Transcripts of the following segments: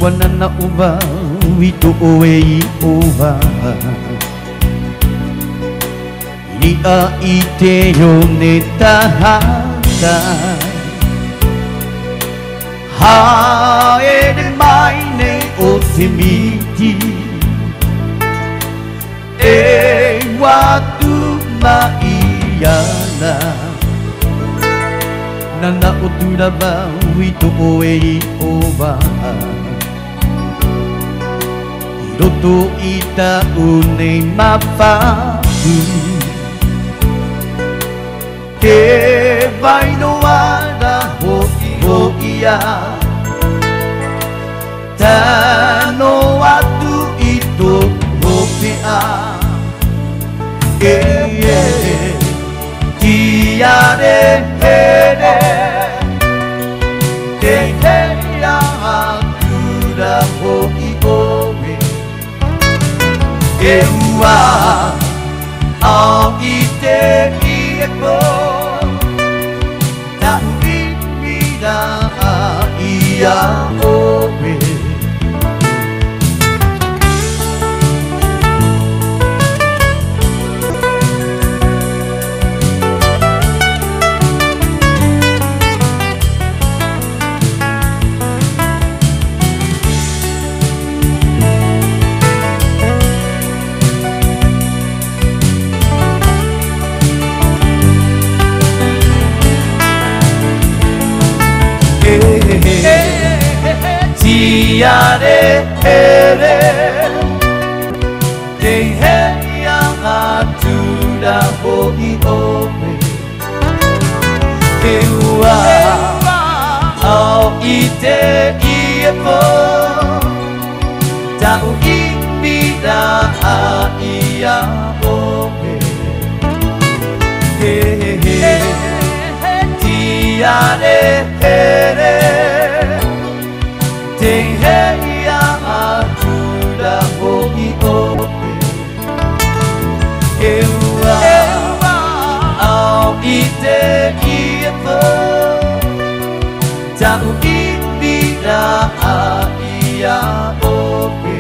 Wanana uba wito oei oba Ni a ite yo ne tahata Hae de mai ne o te miti E watu maiana Nana o turaba wito oei oba Roto ita unei mawhatu Ke vai no ara ho'i a Tano atu ito ho'i a Tiare here Te hea akura ho'i oe E ua au I te I e po Na ui mira I a oe Tiare here Te hea atura ho'i oe Ke ua au I te I e po Tau I mira I a oe Tiare here Te hea atura ho'i oe E ua au I te I e po Tau I mira I a oe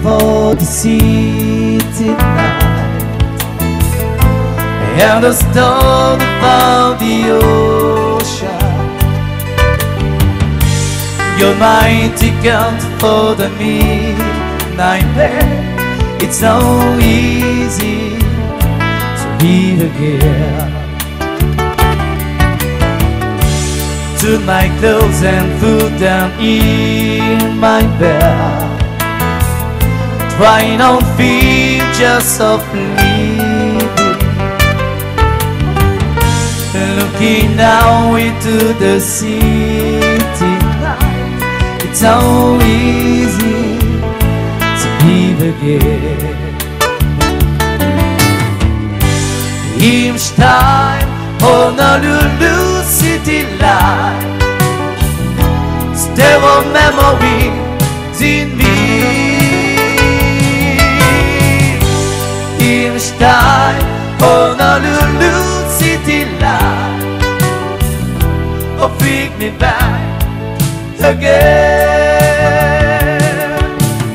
For the city night And the storm of the ocean Your mighty count for the midnight bed It's so easy to read again Took my clothes and food down in my bed Trying on feet just softly Looking now into the city night It's so easy to live again Each time Honolulu city light Still a memory in me Each time Honolulu city light Oh, bring me back again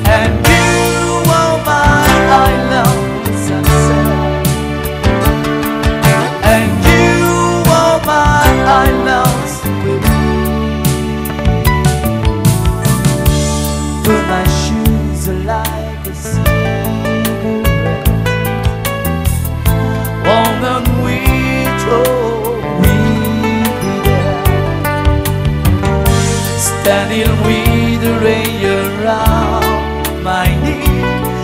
And you are my island sunset And you are my island sweet Put my shoes like a cigarette Woman, we standing with the rain around my knee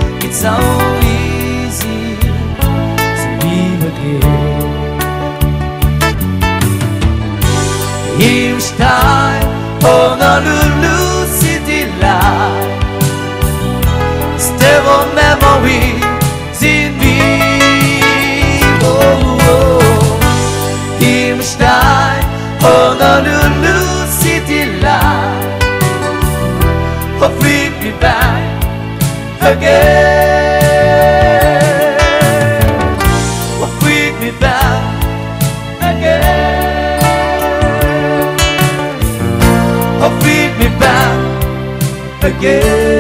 Honolulu city light. Stable memories in me. Im Stein, Honolulu city light. Oh, bring me back again. Oh, bring me back again. Oh, bring me back again.